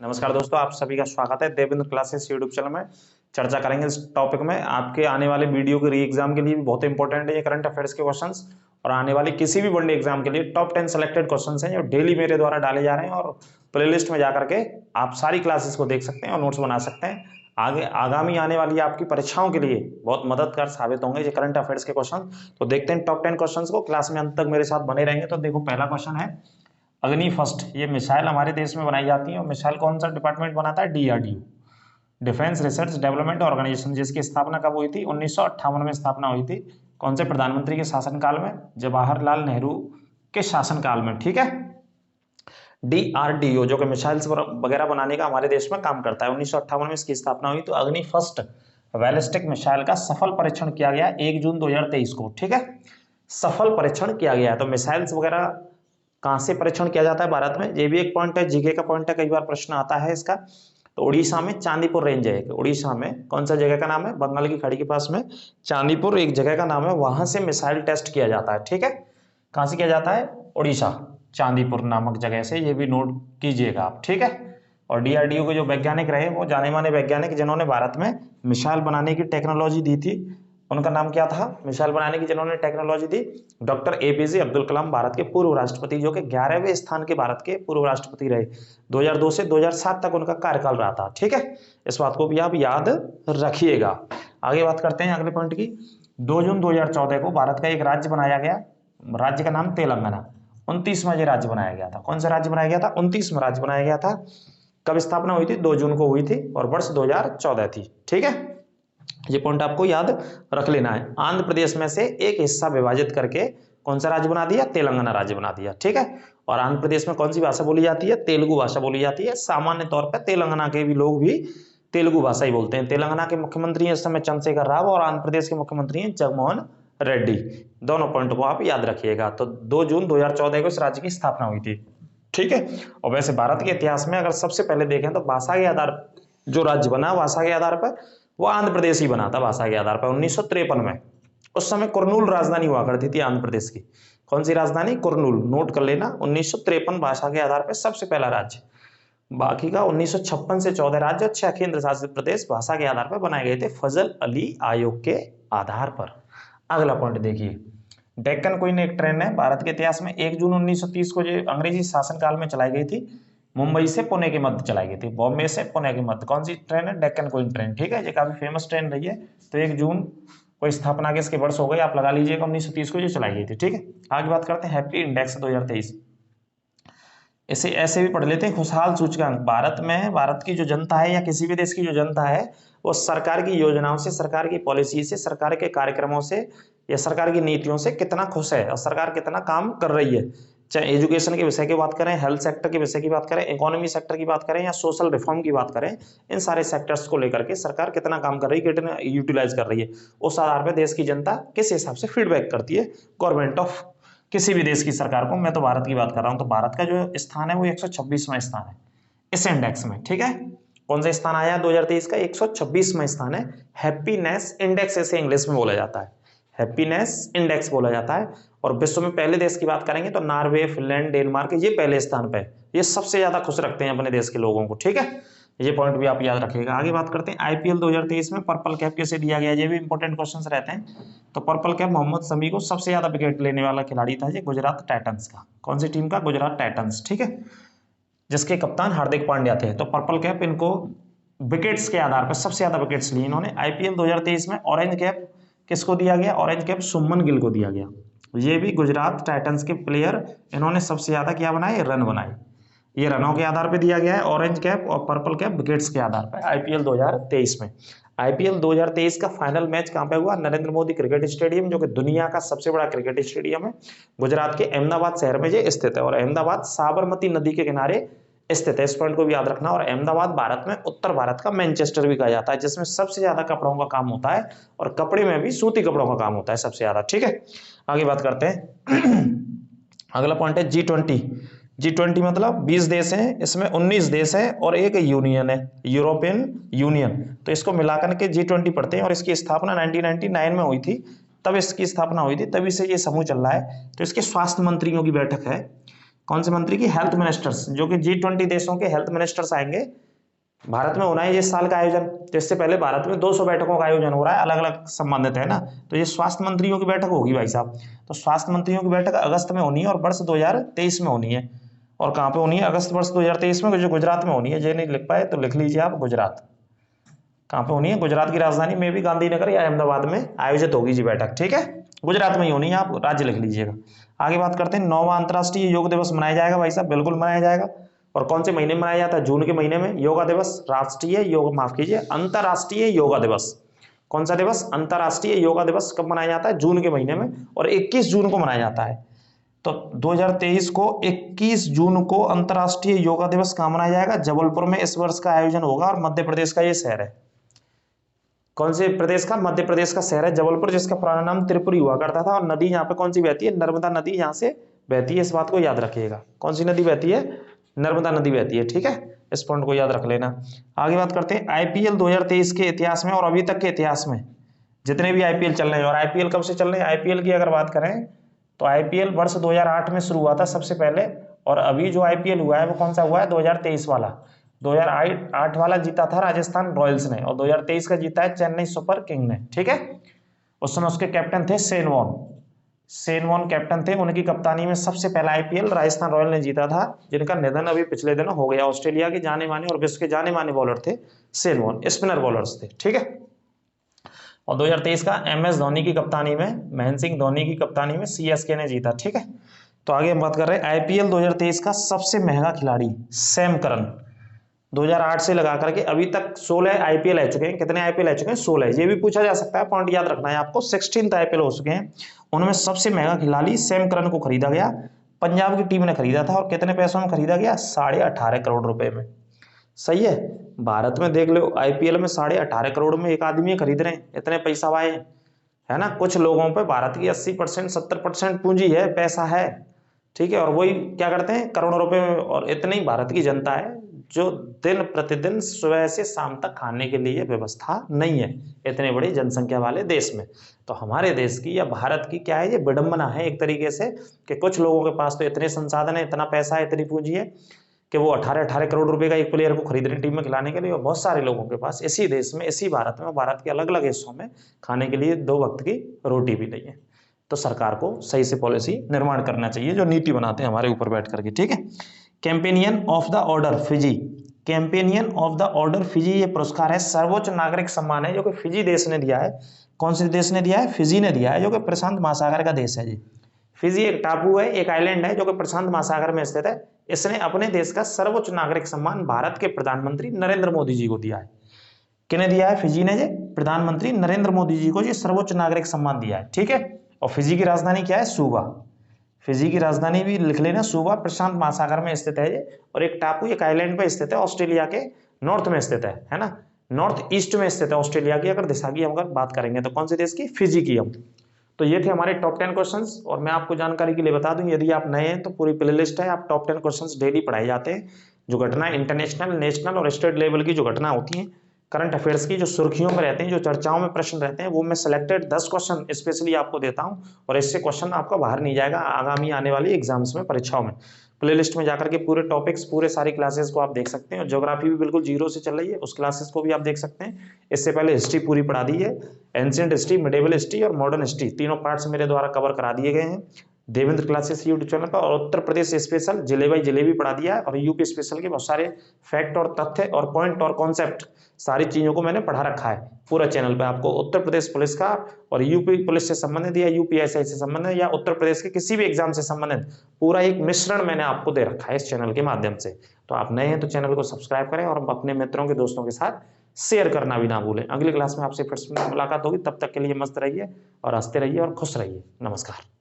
नमस्कार दोस्तों, आप सभी का स्वागत है देवेंद्र क्लासेस यूट्यूब चैनल में। चर्चा करेंगे इस टॉपिक में। आपके आने वाले वीडियो के री एग्जाम के लिए भी बहुत इंपॉर्टेंट है ये करंट अफेयर्स के क्वेश्चंस, और आने वाले किसी भी वनडे एग्जाम के लिए टॉप 10 सेलेक्टेड क्वेश्चंस हैं जो डेली मेरे द्वारा डाले जा रहे हैं, और प्लेलिस्ट में जाकर के आप सारी क्लासेस को देख सकते हैं और नोट्स बना सकते हैं। आगे आगामी आने वाली आपकी परीक्षाओं के लिए बहुत मददगार साबित होंगे ये करंट अफेयर्स के क्वेश्चन। तो देखते हैं टॉप 10 क्वेश्चंस को, क्लास में अंत तक मेरे साथ बने रहेंगे। तो देखो, पहला क्वेश्चन है अग्नि फर्स्ट। ये मिसाइल हमारे देश में बनाई जाती है, और मिसाइल कौन सा डिपार्टमेंट बनाता है? DRDO, defence research development organisation, जिसकी स्थापना कब हुई थी? 1958 में स्थापना हुई थी। कौन से प्रधानमंत्री के शासनकाल में? जवाहरलाल नेहरू के शासनकाल में। ठीक है, DRDO जो कि मिसाइल्स वगैरह बनाने का हमारे देश में काम करता है, 1958 में इसकी स्थापना हुई। तो अग्नि फर्स्ट बैलिस्टिक मिसाइल का सफल परीक्षण किया गया 1 जून 2023 को। ठीक है, सफल परीक्षण किया गया है। तो मिसाइल्स वगैरह कहां से परीक्षण किया जाता है भारत में? ये भी एक पॉइंट है, जीके का पॉइंट है, कई बार प्रश्न आता है इसका। तो उड़ीसा में चांदीपुर रेंज है। उड़ीसा में कौन सा जगह का नाम है? बंगाल की खाड़ी के पास में चांदीपुर एक जगह का नाम है, वहां से मिसाइल टेस्ट किया जाता है। ठीक है, कहां से किया जाता है? उड़ीसा, चांदीपुर नामक जगह से। ये भी नोट कीजिएगा आप। ठीक है, और DRDO के जो वैज्ञानिक रहे वो जाने माने वैज्ञानिक जिन्होंने भारत में मिसाइल बनाने की टेक्नोलॉजी दी थी, उनका नाम क्या था? मिसाइल बनाने की जिन्होंने टेक्नोलॉजी दी, डॉक्टर APJ अब्दुल कलाम, भारत के पूर्व राष्ट्रपति, जो कि 11वें स्थान के भारत के पूर्व राष्ट्रपति रहे। 2002 से 2007 तक उनका कार्यकाल रहा था। ठीक है, इस बात को भी आप याद रखिएगा। आगे बात करते हैं अगले पॉइंट की। 2 जून 2014 को भारत का एक राज्य बनाया गया, राज्य का नाम तेलंगाना। 29वां ये राज्य बनाया गया था। कौन सा राज्य बनाया गया था? 29वां राज्य बनाया गया था। कब स्थापना हुई थी? 2 जून को हुई थी, और वर्ष 2014 थी। ठीक है, ये पॉइंट आपको याद रख लेना है। आंध्र प्रदेश में से एक हिस्सा विभाजित करके कौन सा राज्य बना दिया? तेलंगाना राज्य बना दिया। ठीक है, और आंध्र प्रदेश में कौन सी भाषा बोली जाती है? तेलुगु भाषा बोली जाती है। सामान्य तौर पर तेलंगाना के भी लोग भी तेलुगु भाषा ही बोलते हैं। तेलंगाना के मुख्यमंत्री हैं इस समय चंद्रशेखर राव, और आंध्र प्रदेश के मुख्यमंत्री हैं जगनमोहन रेड्डी। दोनों पॉइंट को आप याद रखिएगा। तो 2 जून 2014 को इस राज्य की स्थापना हुई थी। ठीक है, और वैसे भारत के इतिहास में अगर सबसे पहले देखें तो भाषा के आधार जो राज्य बना, भाषा के आधार पर वो आंध्र प्रदेश ही बना था। भाषा के आधार पर 1953 में, उस समय कुरनूल राजधानी हुआ करती थी आंध्र प्रदेश की। कौन सी राजधानी? कुरनूल। नोट कर लेना, 1953 भाषा के आधार पर सबसे पहला राज्य। बाकी का 1956 से 14 राज्य, 6 केंद्र शासित प्रदेश भाषा के आधार पर बनाए गए थे फजल अली आयोग के आधार पर। अगला पॉइंट देखिए, डेक्कन क्वीन एक ट्रेन है भारत के इतिहास में। 1 जून 1930 को जो अंग्रेजी शासनकाल में चलाई गई थी, मुंबई से पुणे के मध्य चलाई गई थी, बॉम्बे से पुणे के मध्य। कौन सी ट्रेन है? Deccan queen train. ठीक है, ये काफी फेमस ट्रेन रही है। तो 1 जून को स्थापना के इसके वर्ष हो गए, आप लगा लीजिएगा 1930 को जो चलाई गई थी। ठीक है, आगे बात करते हैं हैप्पी इंडेक्स 2023। इसे ऐसे भी पढ़ लेते हैं, खुशहाल सूचकांक। भारत में भारत की जो जनता है या किसी भी देश की जो जनता है, वो सरकार की योजनाओं से, सरकार की पॉलिसी से, सरकार के कार्यक्रमों से या सरकार की नीतियों से कितना खुश है, और सरकार कितना काम कर रही है। चाहे एजुकेशन के विषय की बात करें, हेल्थ सेक्टर के विषय की बात करें, इकोनॉमी सेक्टर की बात करें, या सोशल रिफॉर्म की बात करें, इन सारे सेक्टर्स को लेकर के सरकार कितना काम कर रही है, कितना यूटिलाइज कर रही है, उस आधार पर देश की जनता किस हिसाब से फीडबैक करती है गवर्नमेंट ऑफ किसी भी देश की सरकार को। मैं तो भारत की बात कर रहा हूं। तो भारत का जो स्थान है वो 126वां स्थान है इस इंडेक्स में। ठीक है, कौन सा स्थान आया 2023 का? 126वां स्थान है। हैप्पीनेस इंडेक्स ऐसे इंग्लिश में बोला जाता है, हैप्पीनेस इंडेक्स बोला जाता है। और विश्व में पहले देश की बात करेंगे तो नॉर्वे, फिनलैंड, डेनमार्क, ये पहले स्थान पे, ये सबसे ज्यादा खुश रखते हैं अपने देश के लोगों को। ठीक है, ये पॉइंट भी आप याद रखिएगा। आगे बात करते हैं IPL 2023 में पर्पल कैप कैसे दिया गया, ये भी इंपॉर्टेंट क्वेश्चंस रहते हैं। तो पर्पल कैप मोहम्मद शमी को सबसे ज्यादा विकेट लेने वाला खिलाड़ी था ये गुजरात टाइटंस का। कौन सी टीम का? गुजरात टाइटंस। ठीक है, जिसके कप्तान हार्दिक पांड्या थे। तो पर्पल कैप इनको विकेट्स के आधार पर सबसे ज्यादा विकेट्स लिए इन्होंने। IPL 2023 में ऑरेंज कैप किसको दिया गया? ऑरेंज कैप शुभमन गिल को दिया गया। ये भी गुजरात टाइटंस के प्लेयर, इन्होंने सबसे ज्यादा क्या बनाए? रन बनाए। ये रनों के आधार पे दिया गया है ऑरेंज कैप, और पर्पल कैप विकेट्स के आधार पर IPL 2023 में। IPL 2023 का फाइनल मैच कहां पे हुआ? नरेंद्र मोदी क्रिकेट स्टेडियम, जो कि दुनिया का सबसे बड़ा क्रिकेट स्टेडियम है। गुजरात के अहमदाबाद शहर में ये स्थित है, और अहमदाबाद साबरमती नदी के किनारे स्थित है। इस पॉइंट को भी याद रखना। और अहमदाबाद भारत में उत्तर भारत का मैनचेस्टर भी कहा जाता है, जिसमें सबसे ज्यादा कपड़ों का काम होता है, और कपड़े में भी सूती कपड़ों का काम होता है सबसे ज्यादा। ठीक है, आगे बात करते हैं। अगला पॉइंट है G20 मतलब 20 देश हैं, इसमें 19 देश हैं और एक यूनियन है, यूरोपियन यूनियन। तो इसको मिलाकर के G20 पढ़ते हैं। और इसकी स्थापना 1999 में हुई थी, तब इसकी स्थापना हुई थी, तभी से ये समूह चल रहा है। तो इसके स्वास्थ्य मंत्रियों की बैठक है। कौन से मंत्री की? हेल्थ मिनिस्टर्स, जो कि G20 देशों के हेल्थ मिनिस्टर्स आएंगे भारत में। होना है इस साल का आयोजन। तो इससे पहले भारत में 200 बैठकों का आयोजन हो रहा है, अलग अलग संबंधित है ना। तो ये स्वास्थ्य मंत्रियों की बैठक होगी भाई साहब। तो स्वास्थ्य मंत्रियों की बैठक अगस्त में होनी है और वर्ष 2023 में होनी है। और कहाँ पे होनी है? अगस्त वर्ष 2023 में, जो गुजरात में होनी है। ये नहीं लिख पाए तो लिख लीजिए आप, गुजरात। कहाँ पे होनी है? गुजरात की राजधानी में भी गांधीनगर या अहमदाबाद में आयोजित होगी जी बैठक, ठीक है। गुजरात में ही होनी है, आप राज्य लिख लीजिएगा। आगे बात करते हैं, 9वां अंतर्राष्ट्रीय योग दिवस मनाया जाएगा भाई साहब, बिल्कुल मनाया जाएगा। और कौन से महीने में मनाया जाता है? जून के महीने में। योगा दिवस, राष्ट्रीय योग, माफ कीजिए, अंतर्राष्ट्रीय योगा दिवस। कौन सा दिवस? अंतर्राष्ट्रीय योगा दिवस कब मनाया जाता है? जून के महीने में, और 21 जून को मनाया जाता है। तो 2023 को 21 जून को अंतर्राष्ट्रीय योगा दिवस कहाँ मनाया जाएगा? जबलपुर में इस वर्ष का आयोजन होगा। और मध्य प्रदेश का ये शहर है। कौन से प्रदेश का? मध्य प्रदेश का शहर है जबलपुर, जिसका पुराना नाम त्रिपुरी हुआ करता था। और नदी यहाँ पे कौन सी बहती है? नर्मदा नदी यहाँ से बहती है, इस बात को याद रखिएगा। कौन सी नदी बहती है? नर्मदा नदी बहती है, ठीक है। इस पॉइंट को याद रख लेना। आगे बात करते हैं, आईपीएल 2023 के इतिहास में और अभी तक के इतिहास में जितने भी आईपीएल चल रहे हैं, और आईपीएल कब से चल रहे हैं? आईपीएल की अगर बात करें तो आईपीएल वर्ष 2008 में शुरू हुआ था सबसे पहले। और अभी जो आईपीएल हुआ है वो कौन सा हुआ है? 2023 वाला। 2008 वाला जीता था राजस्थान रॉयल्स ने, और 2023 का जीता है चेन्नई सुपर किंग ने, ठीक है। उस समय उसके कैप्टन थे शेन वॉर्न कैप्टन थे। उनकी कप्तानी में सबसे पहला आईपीएल राजस्थान रॉयल ने जीता था, जिनका निधन अभी पिछले दिनों हो गया। ऑस्ट्रेलिया के जाने माने और विश्व के जाने माने बॉलर थे शेन वॉर्न, स्पिनर बॉलर्स थे, ठीक है। और 2023 का MS धोनी की कप्तानी में, महेंद्र सिंह धोनी की कप्तानी में CSK ने जीता, ठीक है। तो आगे हम बात कर रहे हैं आईपीएल 2023 का सबसे महंगा खिलाड़ी सैम करन। 2008 से लगा करके अभी तक 16 आईपीएल आ चुके हैं। कितने आईपीएल आ चुके हैं? 16। ये भी पूछा जा सकता है, पॉइंट याद रखना है आपको। 16 आईपीएल हो चुके हैं। उनमें सबसे महंगा खिलाड़ी सैम करन को खरीदा गया, पंजाब की टीम ने खरीदा था। और कितने पैसों में खरीदा गया? 18.5 करोड़ रुपए में। सही है। भारत में देख लो, आईपीएल में 18.5 करोड़ में एक आदमी खरीद रहे हैं, इतने पैसा वाए है ना। कुछ लोगों पे भारत की 80% 70% पूंजी है, पैसा है, ठीक है। और वही क्या करते हैं? करोड़ों रुपए। और इतनी भारत की जनता है जो दिन प्रतिदिन सुबह से शाम तक खाने के लिए व्यवस्था नहीं है, इतने बड़ी जनसंख्या वाले देश में। तो हमारे देश की या भारत की क्या है? ये विडंबना है एक तरीके से, कि कुछ लोगों के पास तो इतने संसाधन है, इतना पैसा है, इतनी पूंजी है कि वो 18 करोड़ रुपए का एक प्लेयर को खरीद रहे टीम में खिलाने के लिए। और बहुत सारे लोगों के पास इसी देश में, इसी भारत में, भारत के अलग अलग हिस्सों में खाने के लिए 2 वक्त की रोटी भी नहीं है। तो सरकार को सही से पॉलिसी निर्माण करना चाहिए, जो नीति बनाते हैं हमारे ऊपर बैठ करके, ठीक है। Companion of the order Fiji, companion of the order Fiji ये पुरस्कार है, सर्वोच्च नागरिक सम्मान है, जो कि फिजी देश ने दिया है। कौन से देश ने दिया है? फिजी ने दिया है, जो कि प्रशांत महासागर का देश है जी। फिजी एक टापू है, एक आइलैंड है, जो कि प्रशांत महासागर में स्थित है। इसने अपने देश का सर्वोच्च नागरिक सम्मान भारत के प्रधानमंत्री नरेंद्र मोदी जी को दिया है। किन्हें दिया है? फिजी ने जी प्रधानमंत्री नरेंद्र मोदी जी को जी सर्वोच्च नागरिक सम्मान दिया है, ठीक है। और फिजी की राजधानी क्या है? सूबा। फिजी की राजधानी भी लिख लेना, सूबा, प्रशांत महासागर में स्थित है ये। और एक टापू, एक आइलैंड पे स्थित है, ऑस्ट्रेलिया के नॉर्थ में स्थित है ना, नॉर्थ ईस्ट में स्थित है ऑस्ट्रेलिया की। अगर दिशा की हम अगर बात करेंगे तो कौन से देश की? फिजी की हम। तो ये थे हमारे टॉप 10 क्वेश्चंस। और मैं आपको जानकारी के लिए बता दूं, यदि आप नए हैं तो पूरी प्लेलिस्ट है, आप टॉप 10 क्वेश्चंस डेली पढ़ाए जाते हैं। जो घटना इंटरनेशनल, नेशनल और स्टेट लेवल की जो घटना होती हैं, करंट अफेयर्स की, जो सुर्खियों में रहते हैं, जो चर्चाओं में प्रश्न रहते हैं, वो मैं सिलेक्टेड 10 क्वेश्चन स्पेशली आपको देता हूं। और इससे क्वेश्चन आपका बाहर नहीं जाएगा आगामी आने वाली एग्जाम्स में, परीक्षाओं में। प्लेलिस्ट में जाकर के पूरे टॉपिक्स, पूरे सारी क्लासेस को आप देख सकते हैं। और ज्योग्राफी भी बिल्कुल 0 से चल रही है, उस क्लासेस को भी आप देख सकते हैं। इससे पहले हिस्ट्री पूरी पढ़ा दी है, एंशिएंट हिस्ट्री, मिडिवल हिस्ट्री और मॉडर्न हिस्ट्री, तीनों पार्ट्स मेरे द्वारा कवर करा दिए गए हैं देवेंद्र क्लासेस यूट्यूब चैनल पर। और उत्तर प्रदेश स्पेशल जिले बाई जिले भी पढ़ा दिया है। और यूपी स्पेशल के बहुत सारे फैक्ट और तथ्य और पॉइंट और कॉन्सेप्ट, सारी चीजों को मैंने पढ़ा रखा है पूरा चैनल पे। आपको उत्तर प्रदेश पुलिस का और यूपी पुलिस से संबंधित या यूपीएससी से संबंधित या उत्तर प्रदेश के किसी भी एग्जाम से संबंधित पूरा एक मिश्रण मैंने आपको दे रखा है इस चैनल के माध्यम से। तो आप नए हैं तो चैनल को सब्सक्राइब करें और अपने मित्रों के, दोस्तों के साथ शेयर करना भी ना भूलें। अगली क्लास में आपसे फिर मुलाकात होगी, तब तक के लिए मस्त रहिए और हंसते रहिए और खुश रहिए। नमस्कार।